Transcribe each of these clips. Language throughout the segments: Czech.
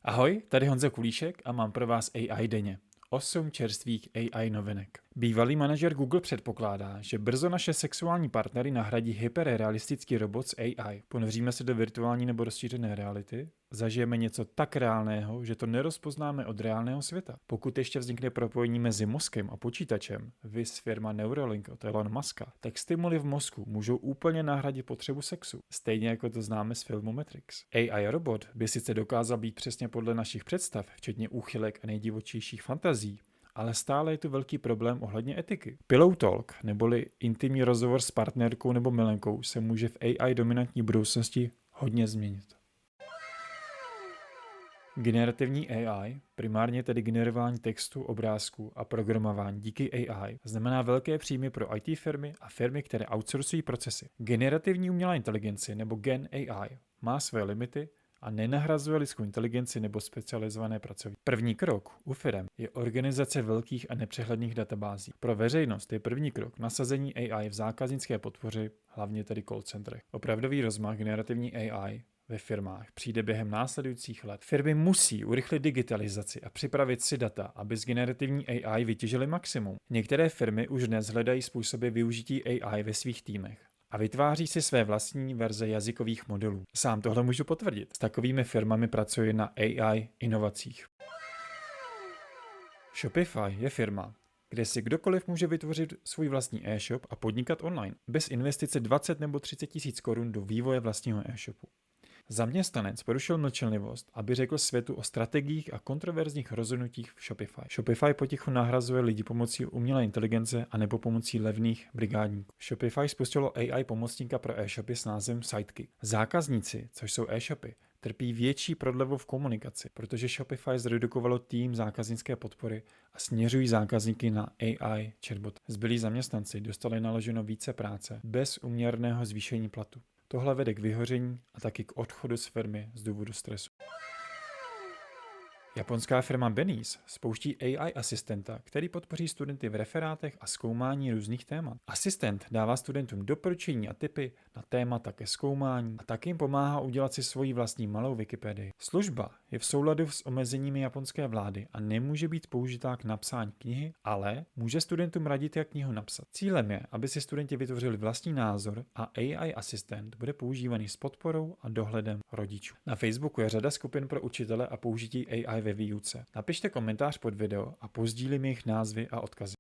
Ahoj, tady Honza Kulíšek a mám pro vás AI denně. 8 čerstvých AI novinek. Bývalý manažer Google předpokládá, že brzo naše sexuální partnery nahradí hyperrealistický robot s AI. Ponoříme se do virtuální nebo rozšířené reality, zažijeme něco tak reálného, že to nerozpoznáme od reálného světa. Pokud ještě vznikne propojení mezi mozkem a počítačem, viz firma Neuralink od Elon Muska, tak stimuly v mozku můžou úplně nahradit potřebu sexu, stejně jako to známe z filmu Matrix. AI robot by sice dokázal být přesně podle našich představ, včetně úchylek a nejdivočejších fantazí, ale stále je tu velký problém ohledně etiky. Pillow talk, neboli intimní rozhovor s partnerkou nebo milenkou, se může v AI dominantní budoucnosti hodně změnit. Generativní AI, primárně tedy generování textu, obrázků a programování díky AI, znamená velké příjmy pro IT firmy a firmy, které outsourcují procesy. Generativní umělá inteligence nebo Gen AI má své limity a nenahrazuje lidskou inteligenci nebo specializované pracovníky. První krok u firem je organizace velkých a nepřehledných databází. Pro veřejnost je první krok nasazení AI v zákaznické podpoře, hlavně tedy call centrech. Opravdový rozmach generativní AI ve firmách přijde během následujících let. Firmy musí urychlit digitalizaci a připravit si data, aby z generativní AI vytěžily maximum. Některé firmy už dnes hledají způsoby využití AI ve svých týmech a vytváří si své vlastní verze jazykových modelů. Sám tohle můžu potvrdit. S takovými firmami pracuji na AI inovacích. Shopify je firma, kde si kdokoliv může vytvořit svůj vlastní e-shop a podnikat online, bez investice 20 nebo 30 tisíc korun do vývoje vlastního e-shopu. Zaměstnanec porušil mlčenlivost, aby řekl světu o strategiích a kontroverzních rozhodnutích v Shopify. Shopify potichu nahrazuje lidi pomocí umělé inteligence a nebo pomocí levných brigádníků. Shopify spustilo AI pomocníka pro e-shopy s názvem Sidekick. Zákazníci, což jsou e-shopy, trpí větší prodlevu v komunikaci, protože Shopify zredukovalo tým zákaznické podpory a směřují zákazníky na AI chatbot. Zbylí zaměstnanci dostali naloženo více práce bez úměrného zvýšení platu. Tohle vede k vyhoření a taky k odchodu z firmy z důvodu stresu. Japonská firma Benise spouští AI asistenta, který podpoří studenty v referátech a zkoumání různých témat. Asistent dává studentům doporučení a tipy na témata ke zkoumání a tak jim pomáhá udělat si svoji vlastní malou Wikipedii. Služba je v souladu s omezeními japonské vlády a nemůže být použitá k napsání knihy, ale může studentům radit, jak knihu napsat. Cílem je, aby si studenti vytvořili vlastní názor a AI asistent bude používaný s podporou a dohledem rodičů. Na Facebooku je řada skupin pro učitele a použití AI ve výuce. Napište komentář pod video a pozdílím jejich názvy a odkazy.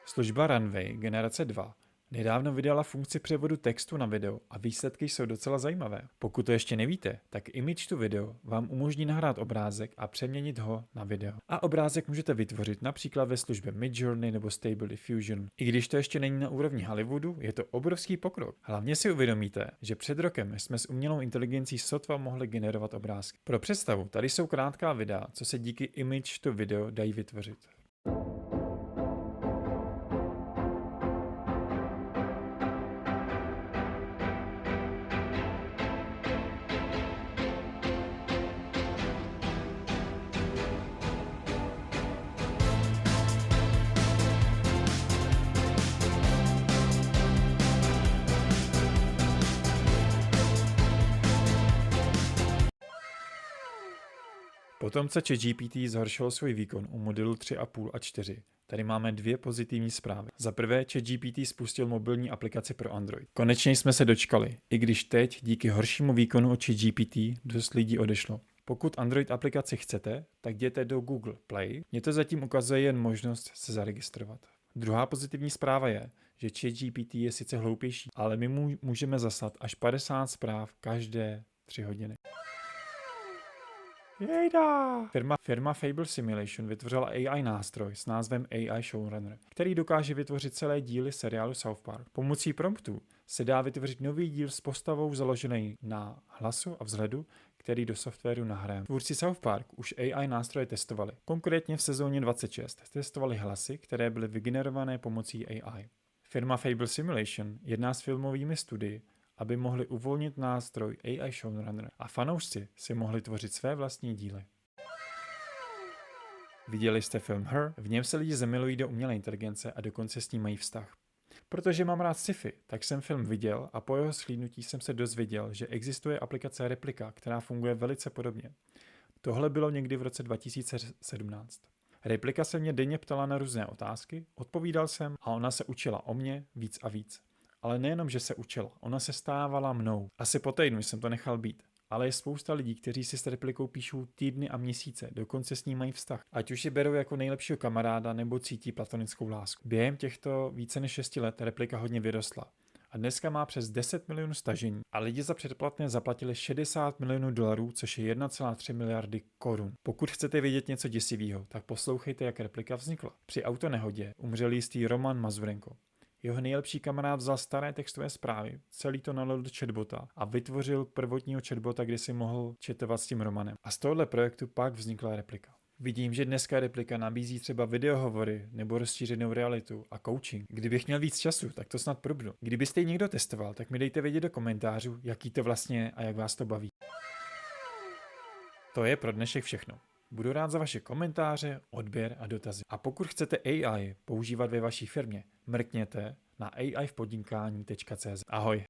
Služba Runway generace 2 nedávno vydala funkci převodu textu na video a výsledky jsou docela zajímavé. Pokud to ještě nevíte, tak Image to Video vám umožní nahrát obrázek a přeměnit ho na video. A obrázek můžete vytvořit například ve službě Midjourney nebo Stable Diffusion. I když to ještě není na úrovni Hollywoodu, je to obrovský pokrok. Hlavně si uvědomíte, že před rokem jsme s umělou inteligencí sotva mohli generovat obrázky. Pro představu, tady jsou krátká videa, co se díky Image to Video dají vytvořit. Potom, co ChatGPT zhoršil svůj výkon u modelu 3,5 a 4, tady máme dvě pozitivní zprávy. Za prvé, ChatGPT spustil mobilní aplikaci pro Android. Konečně jsme se dočkali, i když teď díky horšímu výkonu od ChatGPT dost lidí odešlo. Pokud Android aplikaci chcete, tak jděte do Google Play. Mně to zatím ukazuje jen možnost se zaregistrovat. Druhá pozitivní zpráva je, že ChatGPT je sice hloupější, ale my mu můžeme zaslat až 50 zpráv každé 3 hodiny. Jejda! Firma Fable Simulation vytvořila AI nástroj s názvem AI Showrunner, který dokáže vytvořit celé díly seriálu South Park. Pomocí promptu se dá vytvořit nový díl s postavou založený na hlasu a vzhledu, který do softwaru nahrajeme. Tvůrci South Park už AI nástroje testovali. Konkrétně v sezóně 26 testovali hlasy, které byly vygenerované pomocí AI. Firma Fable Simulation jedná s filmovými studii, aby mohli uvolnit nástroj AI Showrunner a fanoušci si mohli tvořit své vlastní díly. Viděli jste film Her? V něm se lidi zamilují do umělé inteligence a dokonce s ní mají vztah. Protože mám rád sci-fi, tak jsem film viděl a po jeho shlédnutí jsem se dozvěděl, že existuje aplikace Replika, která funguje velice podobně. Tohle bylo někdy v roce 2017. Replika se mě denně ptala na různé otázky, odpovídal jsem a ona se učila o mě víc a víc. Ale nejenom, že se učila, ona se stávala mnou. Asi po týdnu jsem to nechal být. Ale je spousta lidí, kteří si s Replikou píšou týdny a měsíce, dokonce s ní mají vztah. Ať už je berou jako nejlepšího kamaráda nebo cítí platonickou lásku. Během těchto více než 6 let Replika hodně vyrostla. A dneska má přes 10 milionů stažení a lidi za předplatné zaplatili 60 milionů dolarů, což je 1,3 miliardy korun. Pokud chcete vědět něco děsivého, tak poslouchejte, jak Replika vznikla. Při autonehodě umřel jistý Roman Mazurenko. Jeho nejlepší kamarád vzal staré textové zprávy, celý to nalil do chatbota a vytvořil prvotního chatbota, kde si mohl chatovat s tím Romanem. A z tohohle projektu pak vznikla Replika. Vidím, že dneska Replika nabízí třeba videohovory nebo rozšířenou realitu a coaching. Kdybych měl víc času, tak to snad probnu. Kdybyste ji někdo testoval, tak mi dejte vědět do komentářů, jaký to vlastně je a jak vás to baví. To je pro dnešek všechno. Budu rád za vaše komentáře, odběr a dotazy. A pokud chcete AI používat ve vaší firmě, mrkněte na aivpodnikání.cz. Ahoj!